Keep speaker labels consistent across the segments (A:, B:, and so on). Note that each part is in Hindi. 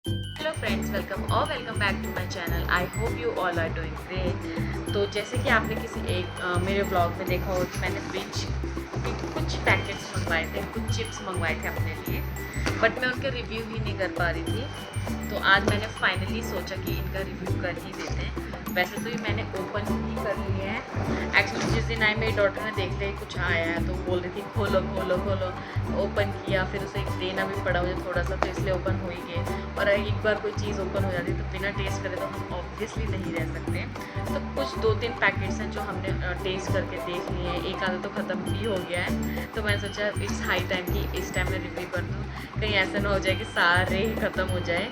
A: Hello friends, welcome back to my channel. I hope you all are doing great. तो जैसे कि आपने किसी मेरे ब्लॉग में देखा हो, तो मैंने ब्रिज के कुछ पैकेट्स मंगवाए थे, कुछ चिप्स मंगवाए थे अपने लिए, बट मैं उनके रिव्यू ही नहीं कर पा रही थी। तो आज मैंने फाइनली सोचा कि इनका रिव्यू कर ही देते हैं। वैसे तो ये मैंने ओपन ही कर लिए हैं। एक्चुअली जिस दिन आई मेरी डॉटर ने देख लिया कुछ आया है तो बोल रही थी खोलो खोलो खोलो। ओपन किया, फिर उसे देना भी पड़ा मुझे थोड़ा सा, तो इसलिए ओपन हो ही गए। और एक बार कोई चीज़ ओपन हो जाती है तो बिना टेस्ट करे तो हम ऑब्वियसली नहीं रह सकते। तो कुछ 2-3 पैकेट्स हैं जो हमने टेस्ट करके देख लिए हैं। एक आधा तो ख़त्म भी हो गया है, तो मैंने सोचा इट्स हाई टाइम कि इस टाइम मैं रिव्यू कर दूँ। कहीं ऐसा ना हो जाए कि सारे ही ख़त्म हो जाए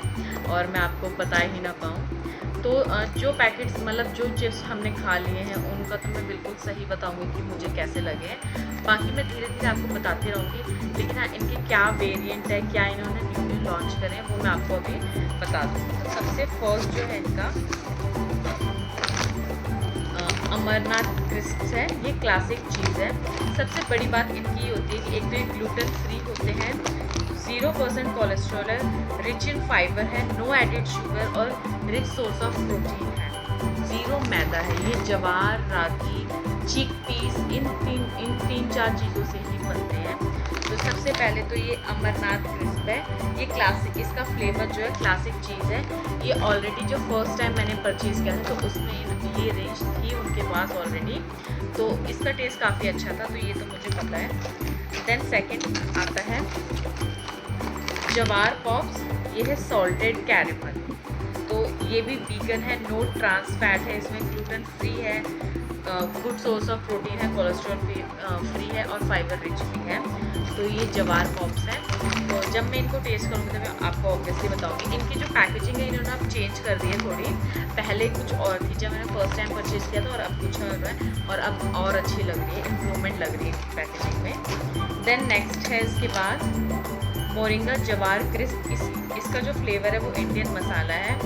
A: और मैं आपको बता ही ना पाऊँ। तो जो पैकेट्स मतलब जो चिप्स हमने खा लिए हैं उनका तो मैं बिल्कुल सही बताऊंगी कि मुझे कैसे लगे हैं। बाकी मैं धीरे धीरे आपको बताती रहूँगी, लेकिन हाँ इनके क्या वेरिएंट है, क्या इन्होंने न्यू लॉन्च करे हैं वो मैं आपको अभी बता दूँ। तो सबसे फर्स्ट जो है इनका अमरनाथ क्रिस्प्स है। ये क्लासिक चीज़ है। सबसे बड़ी बात इनकी ये होती है कि एक तो ये ग्लूटेन फ्री होते हैं, 0% कोलेस्ट्रॉल है, रिच इन फाइबर है, नो एडिड शुगर और रिच सोर्स ऑफ प्रोटीन है, 0 मैदा है। ये जवार, रागी, चिक पीस इन तीन चार चीज़ों से ही बनते हैं। तो सबसे पहले तो ये अमरनाथ क्रिस्प है। ये क्लासिक, इसका फ्लेवर जो है क्लासिक चीज़ है। ये ऑलरेडी जो फर्स्ट टाइम मैंने परचेज़ किया था तो उसमें ये रेंज थी उनके पास ऑलरेडी, तो इसका टेस्ट काफ़ी अच्छा था, तो ये तो मुझे पता है। देन सेकंड आता है जवार पॉप्स। ये है सॉल्टेड कैरेमल, तो ये भी वीगन है, नो ट्रांस फैट है, इसमें ग्लूटेन फ्री है, गुड सोर्स ऑफ प्रोटीन है, कोलेस्ट्रॉल फ्री है और फाइबर रिच भी है। तो ये जवार पॉप्स हैं। तो जब मैं इनको टेस्ट करूँगी तो मैं आपको ऑब्वियसली बताऊँगी। इनकी जो पैकेजिंग है इन्होंने अब चेंज कर दी है थोड़ी, पहले कुछ और थी जब मैंने फर्स्ट टाइम परचेज़ किया था, और अब कुछ और है और अब और अच्छी लग रही है, इम्प्रूवमेंट लग रही है पैकेजिंग में। देन नेक्स्ट है इसके बाद मोरिंगा जवार क्रिस्प। इसका जो फ्लेवर है वो इंडियन मसाला है।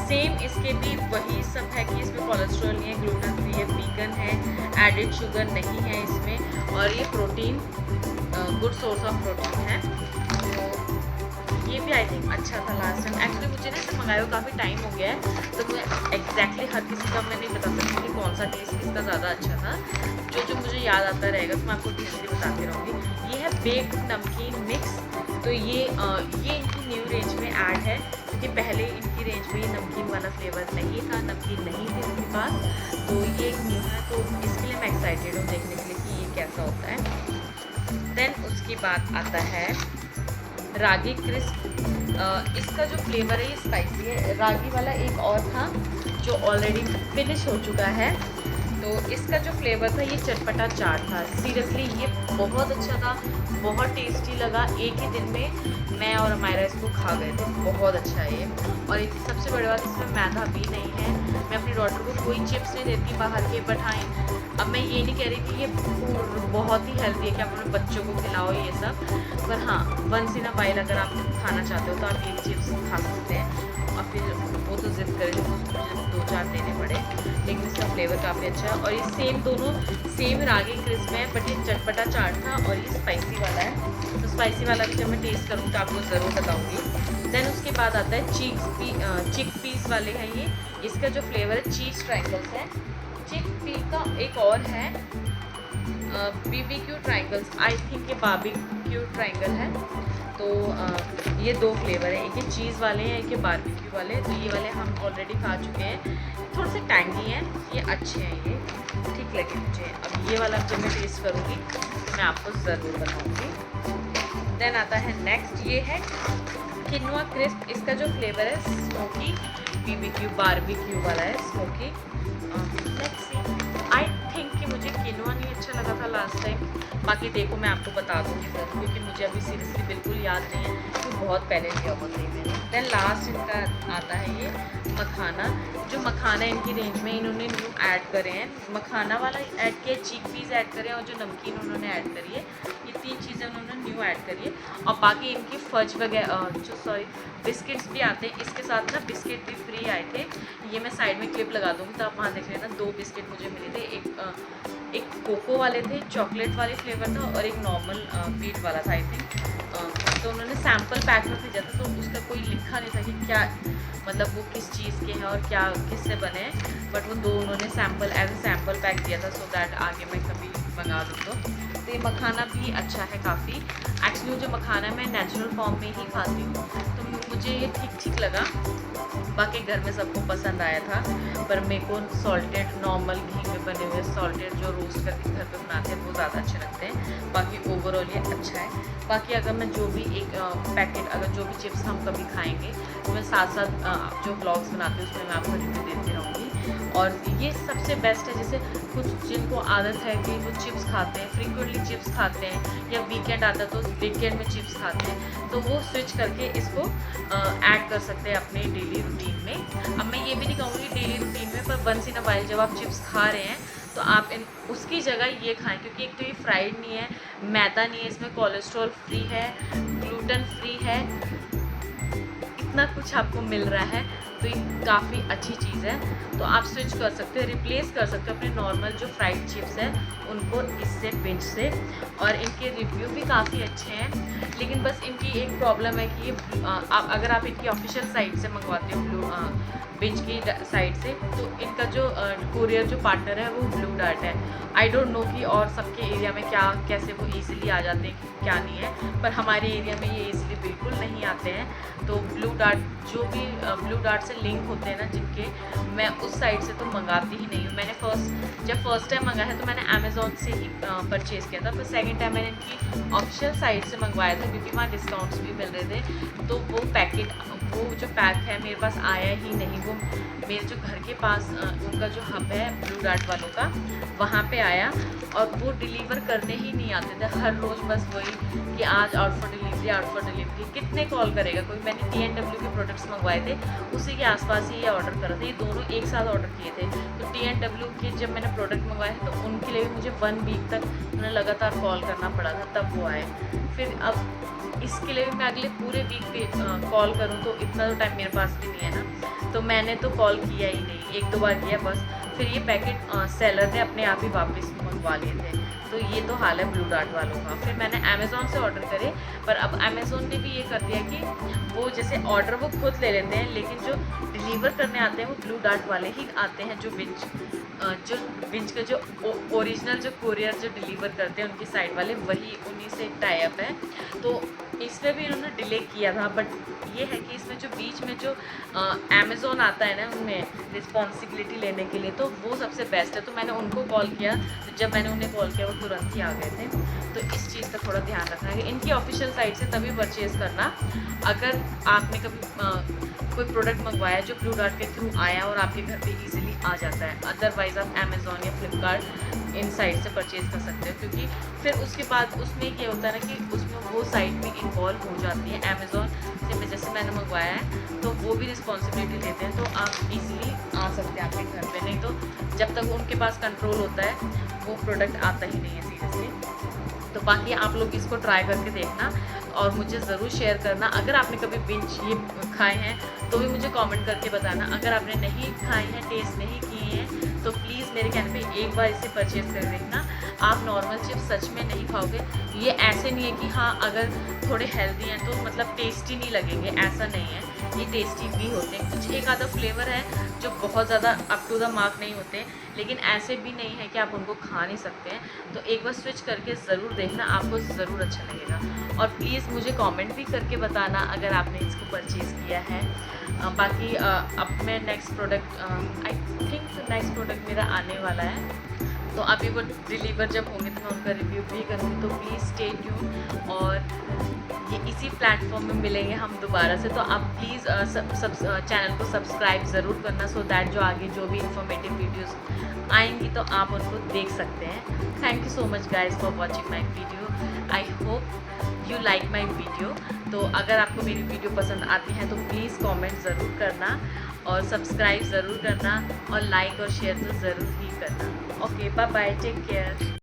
A: सेम इसके भी वही सब है कि इसमें कोलेस्ट्रॉल नहीं है, ग्लूटेन फ्री है, वीगन है, एडिड शुगर नहीं है इसमें, और ये protein good source of protein है। तो ये भी आई थिंक अच्छा था लास्ट टाइम। एक्चुअली मुझे ना इसे मंगाए हुए काफ़ी टाइम हो गया है, तो मैं एग्जैक्टली हर किसी का मैं नहीं बता सकती कि कौन सा टेस्ट किसका ज़्यादा अच्छा था। जो मुझे याद आता रहेगा तो मैं आपको धीरे बताती रहूँगी। ये है बेक्ड नमकीन मिक्स। तो ये इनकी न्यू रेंज में ऐड है, क्योंकि पहले इनकी रेंज में ये नमकीन वाला फ्लेवर नहीं था, नमकीन नहीं थी उनके पास, तो ये एक न्यू है। तो इसके लिए मैं एक्साइटेड हूँ देखने के लिए कि ये कैसा होता है। देन उसके बाद आता है रागी क्रिस्प। इसका जो फ्लेवर है ये स्पाइसी है। रागी वाला एक और था जो ऑलरेडी फिनिश हो चुका है, तो इसका जो फ्लेवर था ये चटपटा चाट था। सीरियसली ये बहुत अच्छा था, बहुत टेस्टी लगा। एक ही दिन में मैं और हमारा इसको खा गए थे, बहुत अच्छा है ये। और सबसे बड़ी बात इसमें मैदा भी नहीं है। मैं अपनी डॉटर को कोई चिप्स नहीं देती बाहर के, बट हाँ अब मैं ये नहीं कह रही कि ये बहुत ही हेल्दी है कि आप अपने बच्चों को खिलाओ ये सब, पर हाँ वंस इन अ वाइल अगर आप खाना चाहते हो तो आप ये चिप्स खा सकते हैं। और फिर वो तो ज़िद करें तो मुझे 2-4 देने पड़े, लेकिन इसका फ्लेवर काफ़ी अच्छा है। और ये सेम दोनों सेम रागी क्रिस्प है, बट ये चटपटा चाट था और ये स्पाइसी वाला है। तो स्पाइसी वाला भी जब मैं टेस्ट करूँगी तो आपको ज़रूर बताऊँगी। देन उसके बाद आता है चिक पीस वाले हैं ये। इसका जो फ्लेवर है चीज़ ट्रायंगल्स है। चिक पी का एक और है BBQ ट्रायंगल्स, आई थिंक ये बारबेक्यू ट्रायंगल है। तो ये 2 फ्लेवर हैं, एक ये चीज़ वाले हैं, एक ये बारबेक्यू वाले। तो ये वाले हम ऑलरेडी खा चुके हैं, थोड़े से टैंगी हैं, ये अच्छे हैं, ये ठीक लगे मुझे। अब ये वाला जब मैं टेस्ट करूँगी मैं आपको ज़रूर बताऊँगी। देन आता है नेक्स्ट, ये है किनवा क्रिस्प। इसका जो फ्लेवर है स्मोकी, BBQ बारबेक्यू वाला है smoky. Let's see, I think कि मुझे किनवा नहीं अच्छा लगा था लास्ट टाइम। बाकी देखो मैं आपको बता दूँगी सर, क्योंकि मुझे अभी सीरियसली बिल्कुल याद नहीं है, तो बहुत पहले लिया हुआ था मैंने। देन लास्ट इनका आता है ये मखाना। जो मखाना इनकी रेंज में इन्होंने न्यू ऐड करे हैं, मखाना वाला ऐड किया, चिक पीस ऐड करे और जो नमकीन उन्होंने ऐड करी है, ये 3 चीज़ें उन्होंने न्यू ऐड करी है। और बाकी इनकी फज वगैरह बिस्किट्स भी आते हैं इसके साथ ना, बिस्किट भी फ्री आए थे। ये मैं साइड में क्लिप लगा दूँगी तो आप वहाँ देख लेना। 2 बिस्किट मुझे मिले थे, एक कोको वाले थे, चॉकलेट वाले फ्लेवर था और एक नॉर्मल बीट वाला था आई थिंक। तो तो उन्होंने सैम्पल पैक में भेजा था, तो उसका कोई लिखा नहीं था कि क्या मतलब वो किस चीज़ के हैं और क्या किससे बने हैं, बट वो 2 उन्होंने sample as a sample pack दिया था, सो दैट आगे मैं कभी मंगा लूँ तो ये मखाना भी अच्छा है काफ़ी। एक्चुअली मुझे मखाना मैं नेचुरल फॉर्म में ही खाती हूँ, तो मुझे ये ठीक लगा। बाकी घर में सबको पसंद आया था, पर मेरे को सॉल्टेड नॉर्मल घी में बने हुए सॉल्टेड जो रोस्ट करके घर पे बनाते हैं वो ज़्यादा अच्छे लगते हैं। बाकी ओवरऑल ये अच्छा है। बाकी अगर मैं जो भी एक पैकेट अगर जो भी चिप्स हम कभी खाएंगे तो मैं साथ साथ जो ब्लॉग्स बनाती हूँ उसमें मैं आपको रिव्यू देती रहूँगी। और ये सबसे बेस्ट है, जैसे कुछ जिनको आदत है कि वो चिप्स खाते हैं, फ्रीक्वेंटली चिप्स खाते हैं, या वीकेंड आता है तो वीकेंड में चिप्स खाते हैं, तो वो स्विच करके इसको ऐड कर सकते हैं अपने डेली रूटीन में। अब मैं ये भी नहीं कहूँगी डेली रूटीन में, पर वंस इन अ वाइल जब आप चिप्स खा रहे हैं तो आप उसकी जगह ये खाएं, क्योंकि एक तो ये फ्राइड नहीं है, मैदा नहीं है, इसमें कोलेस्ट्रॉल फ्री है, ग्लूटेन फ्री है, इतना कुछ आपको मिल रहा है, तो ये काफ़ी अच्छी चीज़ है। तो आप स्विच कर सकते हो, रिप्लेस कर सकते हो अपने नॉर्मल जो फ्राइड चिप्स हैं उनको इससे, पिंच से। और इनके रिव्यू भी काफ़ी अच्छे हैं, लेकिन बस इनकी एक प्रॉब्लम है कि ये अगर आप इनकी ऑफिशियल साइट से मंगवाते हो बिंच की साइड से, तो इनका जो कुरियर जो पार्टनर है वो ब्लू डार्ट है। आई डोंट नो कि और सबके एरिया में क्या कैसे वो ईज़िली आ जाते हैं क्या नहीं है, पर हमारे एरिया में ये ईज़िली बिल्कुल नहीं आते हैं। तो ब्लू डार्ट जो भी ब्लू डार्ट से लिंक होते हैं ना जिनके, मैं उस साइट से तो मंगाती ही नहीं हूँ। मैंने जब फर्स्ट टाइम मंगाया है तो मैंने अमेज़ॉन से ही परचेज़ किया था, फिर सेकंड टाइम मैंने इनकी ऑफिशियल साइट से मंगवाया था क्योंकि वहाँ डिस्काउंट्स भी मिल रहे थे। तो वो जो पैक है मेरे पास आया ही नहीं। वो मेरे जो घर के पास उनका जो हब है ब्लू डार्ट वालों का, वहाँ पे आया, और वो डिलीवर करने ही नहीं आते थे। हर रोज़ बस वही कि आज out for delivery, out for delivery, कितने कॉल करेगा कोई। मैंने TNW के प्रोडक्ट्स मंगवाए थे, उसी के आसपास ही ये ऑर्डर करा था। ये दोनों एक साथ ऑर्डर किए थे। तो TNW के जब मैंने प्रोडक्ट मंगवाए थे तो उनके लिए भी मुझे 1 वीक तक उन्हें लगातार कॉल करना पड़ा था, तब वो आए। फिर अब इसके लिए भी मैं अगले पूरे वीक पे कॉल करूँ तो इतना तो टाइम मेरे पास भी नहीं है ना, तो मैंने तो कॉल किया ही नहीं, 1-2 बार किया बस। फिर ये पैकेट सेलर ने अपने आप ही वापस मंगवा लिए थे। तो ये तो हाल है ब्लू डार्ट वालों का। फिर मैंने अमेज़ॉन से ऑर्डर करे, पर अब अमेज़ॉन ने भी ये कर दिया कि वो जैसे ऑर्डर वो खुद ले लेते हैं, लेकिन जो डिलीवर करने आते हैं वो ब्लू डार्ट वाले ही आते हैं। जो विंच का जो ओरिजिनल जो कुरियर जो डिलीवर करते हैं उनकी साइड वाले, वही उन्हीं से टाई अप है। तो इसमें भी इन्होंने डिले किया था, बट ये है कि इसमें जो बीच में जो अमेज़ॉन आता है ना उनमें रिस्पॉन्सिबिलिटी लेने के लिए, तो वो सबसे बेस्ट है। तो मैंने उनको कॉल किया, तो जब मैंने उन्हें कॉल किया वो तुरंत ही आ गए थे। तो इस चीज़ का थोड़ा ध्यान रखना है। इनकी ऑफिशियल साइट से तभी परचेज़ करना अगर आपने कभी कोई प्रोडक्ट मंगवाया जो ब्लू डार्ट के थ्रू आया और आपके घर पे इजीली आ जाता है। अदरवाइज़ आप अमेज़ॉन या फ्लिपकार्ट इन साइट से परचेज़ कर सकते हो, क्योंकि फिर उसके बाद उसमें ये होता है ना कि उसमें वो साइट भी इन्वॉल्व हो जाती है। अमेज़ॉन से जैसे मैंने मंगवाया है तो वो भी रिस्पॉन्सिबिलिटी लेते हैं, तो आप इजीली आ सकते हैं आपके घर पे। नहीं तो जब तक उनके पास कंट्रोल होता है वो प्रोडक्ट आता ही नहीं है सीरियसली। तो बाकी आप लोग इसको ट्राई करके देखना और मुझे ज़रूर शेयर करना। अगर आपने कभी बिंच ये खाए हैं तो भी मुझे कमेंट करके बताना। अगर आपने नहीं खाए हैं, टेस्ट नहीं किए हैं, तो प्लीज़ मेरे कहने पे एक बार इसे परचेज़ कर देखना। आप नॉर्मल चिप्स सच में नहीं खाओगे। ये ऐसे नहीं है कि हाँ अगर थोड़े हेल्दी हैं तो मतलब टेस्टी नहीं लगेंगे, ऐसा नहीं है। ये टेस्टी भी होते हैं। कुछ एक आधा फ्लेवर है जो बहुत ज़्यादा अप टू द मार्क नहीं होते, लेकिन ऐसे भी नहीं है कि आप उनको खा नहीं सकते हैं। तो एक बार स्विच करके ज़रूर देखना, आपको ज़रूर अच्छा लगेगा। और प्लीज़ मुझे कमेंट भी करके बताना अगर आपने इसको परचेज़ किया है। बाकी अब मैं next product I think next product मेरा आने वाला है, तो अभी वो डिलीवर जब होंगे तो मैं उनका रिव्यू भी करूँगी। तो प्लीज़ स्टे ट्यून, और ये इसी प्लेटफॉर्म में मिलेंगे हम दोबारा से। तो आप प्लीज़ चैनल को सब्सक्राइब ज़रूर करना, सो दैट जो आगे जो भी इंफॉर्मेटिव वीडियोस आएंगी तो आप उनको देख सकते हैं। Thank you so much guys for watching my video. I hope you like my video. तो अगर आपको मेरी वीडियो पसंद आती है तो प्लीज़ कमेंट ज़रूर करना, और सब्सक्राइब ज़रूर करना, और लाइक और शेयर तो ज़रूर ही करना। Okay, bye bye, take care.